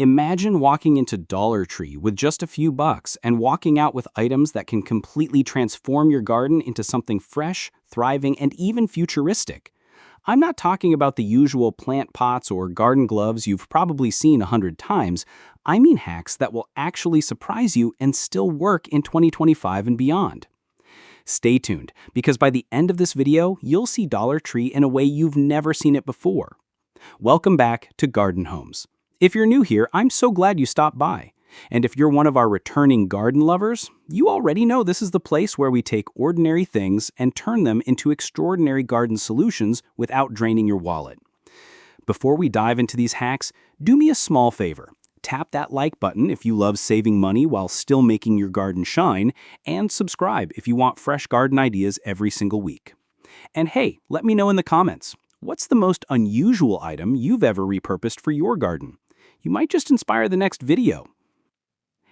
Imagine walking into Dollar Tree with just a few bucks and walking out with items that can completely transform your garden into something fresh, thriving, and even futuristic. I'm not talking about the usual plant pots or garden gloves you've probably seen 100 times. I mean hacks that will actually surprise you and still work in 2025 and beyond. Stay tuned, because by the end of this video, you'll see Dollar Tree in a way you've never seen it before. Welcome back to Garden Homes. If you're new here, I'm so glad you stopped by. And if you're one of our returning garden lovers, you already know this is the place where we take ordinary things and turn them into extraordinary garden solutions without draining your wallet. Before we dive into these hacks, do me a small favor. Tap that like button if you love saving money while still making your garden shine, and subscribe if you want fresh garden ideas every single week. And hey, let me know in the comments, what's the most unusual item you've ever repurposed for your garden? You might just inspire the next video.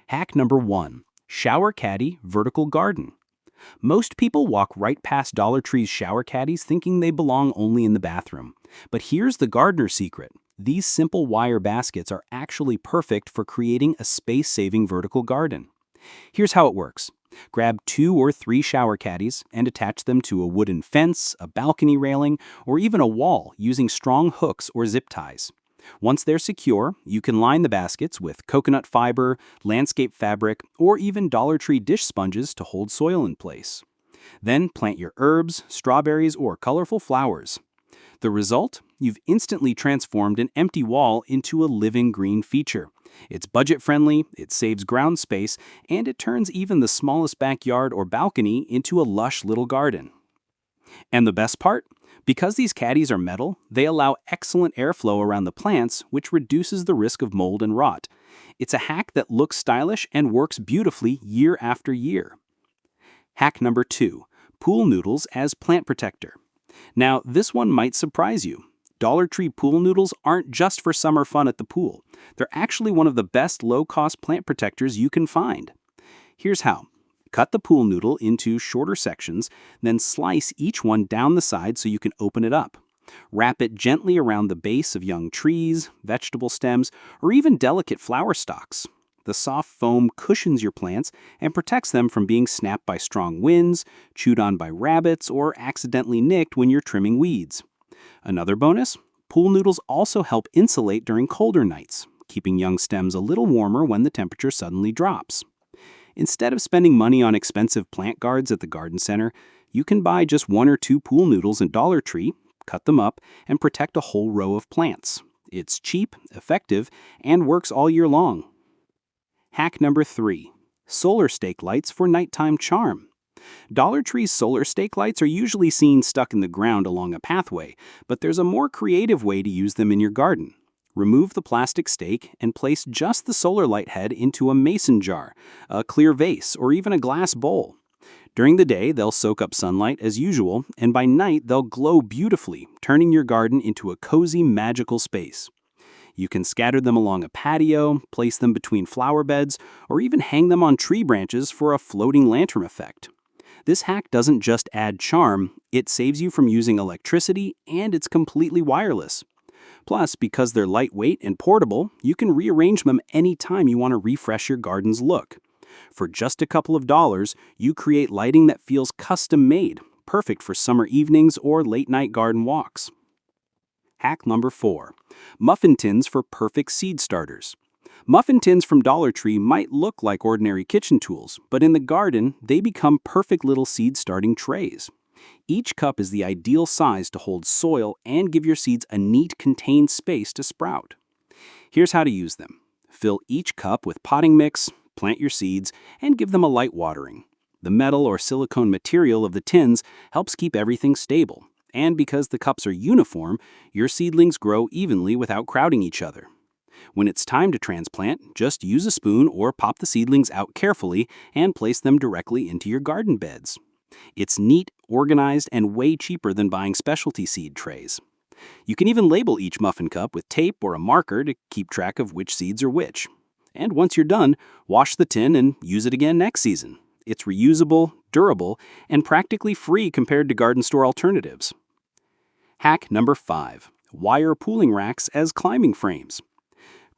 Hack number 1. Shower Caddy Vertical Garden. Most people walk right past Dollar Tree's shower caddies thinking they belong only in the bathroom. But here's the gardener's secret. These simple wire baskets are actually perfect for creating a space-saving vertical garden. Here's how it works. Grab 2 or 3 shower caddies and attach them to a wooden fence, a balcony railing, or even a wall using strong hooks or zip ties. Once they're secure, you can line the baskets with coconut fiber, landscape fabric, or even Dollar Tree dish sponges to hold soil in place. Then plant your herbs, strawberries, or colorful flowers. The result? You've instantly transformed an empty wall into a living green feature. It's budget-friendly, it saves ground space, and it turns even the smallest backyard or balcony into a lush little garden. And the best part? Because these caddies are metal, they allow excellent airflow around the plants, which reduces the risk of mold and rot. It's a hack that looks stylish and works beautifully year after year. Hack number 2. Pool noodles as plant protector. Now, this one might surprise you. Dollar Tree pool noodles aren't just for summer fun at the pool. They're actually one of the best low-cost plant protectors you can find. Here's how. Cut the pool noodle into shorter sections, then slice each one down the side so you can open it up. Wrap it gently around the base of young trees, vegetable stems, or even delicate flower stalks. The soft foam cushions your plants and protects them from being snapped by strong winds, chewed on by rabbits, or accidentally nicked when you're trimming weeds. Another bonus? Pool noodles also help insulate during colder nights, keeping young stems a little warmer when the temperature suddenly drops. Instead of spending money on expensive plant guards at the garden center, you can buy just 1 or 2 pool noodles at Dollar Tree, cut them up, and protect a whole row of plants. It's cheap, effective, and works all year long. Hack number 3. Solar stake lights for nighttime charm. Dollar Tree's solar stake lights are usually seen stuck in the ground along a pathway, but there's a more creative way to use them in your garden. Remove the plastic stake and place just the solar light head into a mason jar, a clear vase, or even a glass bowl. During the day, they'll soak up sunlight as usual, and by night they'll glow beautifully, turning your garden into a cozy, magical space. You can scatter them along a patio, place them between flower beds, or even hang them on tree branches for a floating lantern effect. This hack doesn't just add charm, it saves you from using electricity, and it's completely wireless. Plus, because they're lightweight and portable, you can rearrange them anytime you want to refresh your garden's look. For just a couple of dollars, you create lighting that feels custom-made, perfect for summer evenings or late-night garden walks. Hack number 4. Muffin tins for perfect seed starters. Muffin tins from Dollar Tree might look like ordinary kitchen tools, but in the garden, they become perfect little seed-starting trays. Each cup is the ideal size to hold soil and give your seeds a neat, contained space to sprout. Here's how to use them. Fill each cup with potting mix, plant your seeds, and give them a light watering. The metal or silicone material of the tins helps keep everything stable, and because the cups are uniform, your seedlings grow evenly without crowding each other. When it's time to transplant, just use a spoon or pop the seedlings out carefully and place them directly into your garden beds. It's neat, organized, and way cheaper than buying specialty seed trays. You can even label each muffin cup with tape or a marker to keep track of which seeds are which. And once you're done, wash the tin and use it again next season. It's reusable, durable, and practically free compared to garden store alternatives. Hack number 5. Wire pooling racks as climbing frames.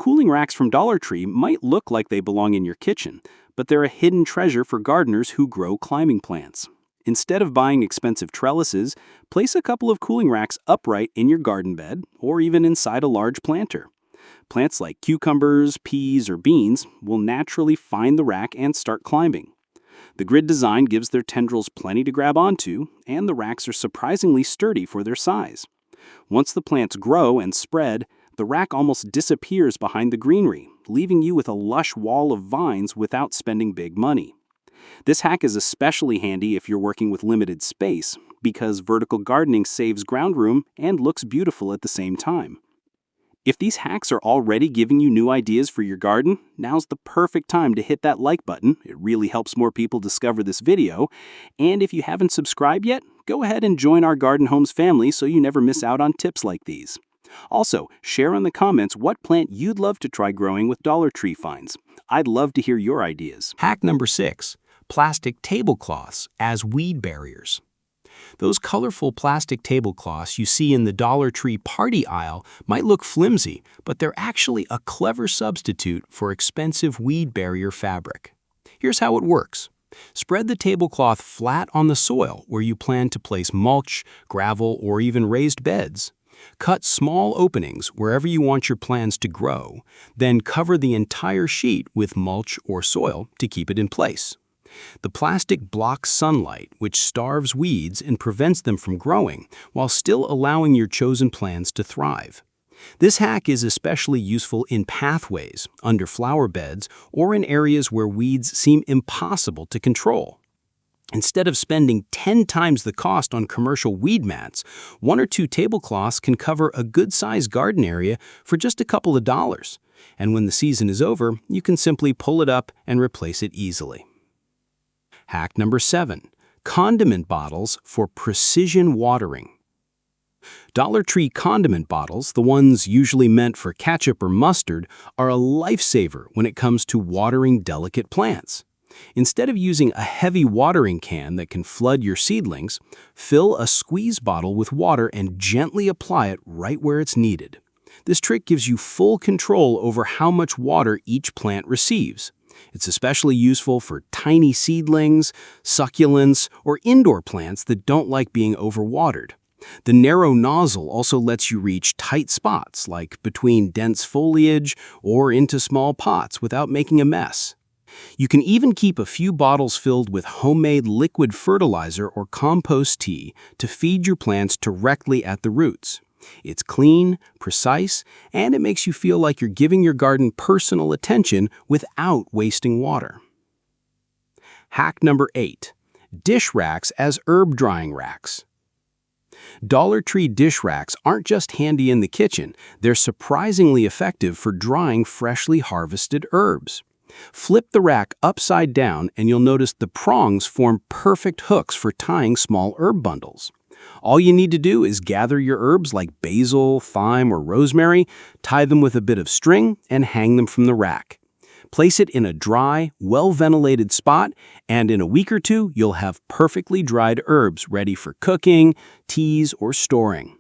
Cooling racks from Dollar Tree might look like they belong in your kitchen, but they're a hidden treasure for gardeners who grow climbing plants. Instead of buying expensive trellises, place a couple of cooling racks upright in your garden bed or even inside a large planter. Plants like cucumbers, peas, or beans will naturally find the rack and start climbing. The grid design gives their tendrils plenty to grab onto, and the racks are surprisingly sturdy for their size. Once the plants grow and spread, the rack almost disappears behind the greenery, leaving you with a lush wall of vines without spending big money. This hack is especially handy if you're working with limited space, because vertical gardening saves ground room and looks beautiful at the same time. If these hacks are already giving you new ideas for your garden, now's the perfect time to hit that like button. It really helps more people discover this video. And if you haven't subscribed yet, go ahead and join our Garden Homes family so you never miss out on tips like these. Also, share in the comments what plant you'd love to try growing with Dollar Tree finds. I'd love to hear your ideas. Hack number 6. Plastic tablecloths as weed barriers. Those colorful plastic tablecloths you see in the Dollar Tree party aisle might look flimsy, but they're actually a clever substitute for expensive weed barrier fabric. Here's how it works. Spread the tablecloth flat on the soil where you plan to place mulch, gravel, or even raised beds. Cut small openings wherever you want your plants to grow, then cover the entire sheet with mulch or soil to keep it in place. The plastic blocks sunlight, which starves weeds and prevents them from growing, while still allowing your chosen plants to thrive. This hack is especially useful in pathways, under flower beds, or in areas where weeds seem impossible to control. Instead of spending 10 times the cost on commercial weed mats, 1 or 2 tablecloths can cover a good-sized garden area for just a couple of dollars. And when the season is over, you can simply pull it up and replace it easily. Hack number 7. Condiment bottles for precision watering. Dollar Tree condiment bottles, the ones usually meant for ketchup or mustard, are a lifesaver when it comes to watering delicate plants. Instead of using a heavy watering can that can flood your seedlings, fill a squeeze bottle with water and gently apply it right where it's needed. This trick gives you full control over how much water each plant receives. It's especially useful for tiny seedlings, succulents, or indoor plants that don't like being overwatered. The narrow nozzle also lets you reach tight spots, like between dense foliage or into small pots without making a mess. You can even keep a few bottles filled with homemade liquid fertilizer or compost tea to feed your plants directly at the roots. It's clean, precise, and it makes you feel like you're giving your garden personal attention without wasting water. Hack number 8. Dish racks as herb drying racks. Dollar Tree dish racks aren't just handy in the kitchen, they're surprisingly effective for drying freshly harvested herbs. Flip the rack upside down and you'll notice the prongs form perfect hooks for tying small herb bundles. All you need to do is gather your herbs like basil, thyme, or rosemary, tie them with a bit of string, and hang them from the rack. Place it in a dry, well-ventilated spot, and in a week or two, you'll have perfectly dried herbs ready for cooking, teas, or storing.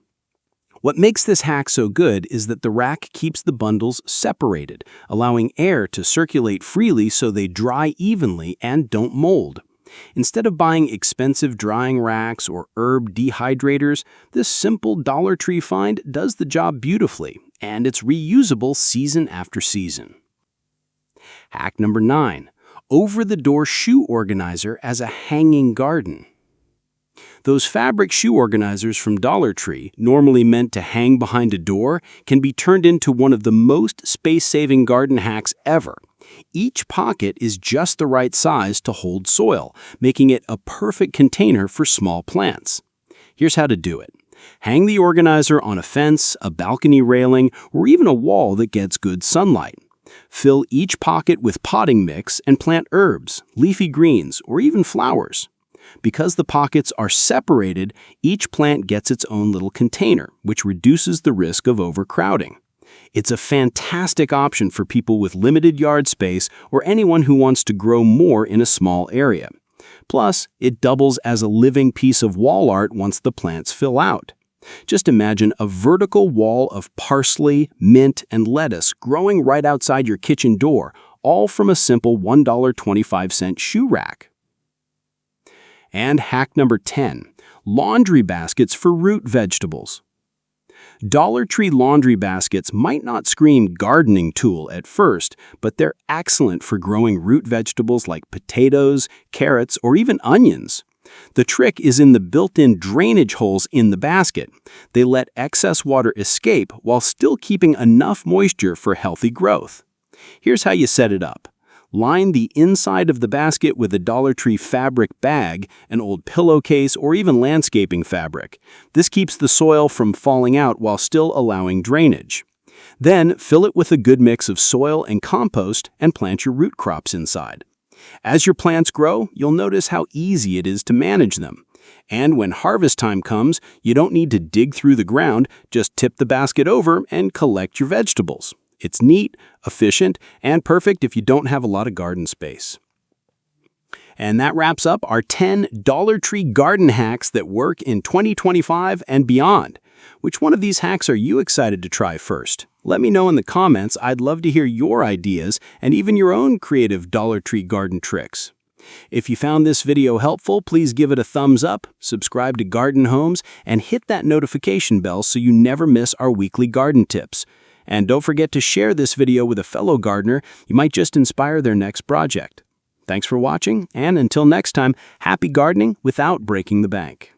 What makes this hack so good is that the rack keeps the bundles separated, allowing air to circulate freely so they dry evenly and don't mold. Instead of buying expensive drying racks or herb dehydrators, this simple Dollar Tree find does the job beautifully, and it's reusable season after season. Hack number 9. Over-the-door shoe organizer as a hanging garden. Those fabric shoe organizers from Dollar Tree, normally meant to hang behind a door, can be turned into one of the most space-saving garden hacks ever. Each pocket is just the right size to hold soil, making it a perfect container for small plants. Here's how to do it. Hang the organizer on a fence, a balcony railing, or even a wall that gets good sunlight. Fill each pocket with potting mix and plant herbs, leafy greens, or even flowers. Because the pockets are separated, each plant gets its own little container, which reduces the risk of overcrowding. It's a fantastic option for people with limited yard space or anyone who wants to grow more in a small area. Plus, it doubles as a living piece of wall art once the plants fill out. Just imagine a vertical wall of parsley, mint, and lettuce growing right outside your kitchen door, all from a simple $1.25 shoe rack. And hack number 10, laundry baskets for root vegetables. Dollar Tree laundry baskets might not scream gardening tool at first, but they're excellent for growing root vegetables like potatoes, carrots, or even onions. The trick is in the built-in drainage holes in the basket. They let excess water escape while still keeping enough moisture for healthy growth. Here's how you set it up. Line the inside of the basket with a Dollar Tree fabric bag, an old pillowcase, or even landscaping fabric. This keeps the soil from falling out while still allowing drainage. Then fill it with a good mix of soil and compost and plant your root crops inside. As your plants grow, you'll notice how easy it is to manage them. And when harvest time comes, you don't need to dig through the ground, just tip the basket over and collect your vegetables. It's neat, efficient, and perfect if you don't have a lot of garden space. And that wraps up our 10 Dollar Tree garden hacks that work in 2025 and beyond. Which one of these hacks are you excited to try first? Let me know in the comments. I'd love to hear your ideas and even your own creative Dollar Tree garden tricks. If you found this video helpful, please give it a thumbs up, subscribe to Garden Homes, and hit that notification bell so you never miss our weekly garden tips. And don't forget to share this video with a fellow gardener. You might just inspire their next project. Thanks for watching, and until next time, happy gardening without breaking the bank.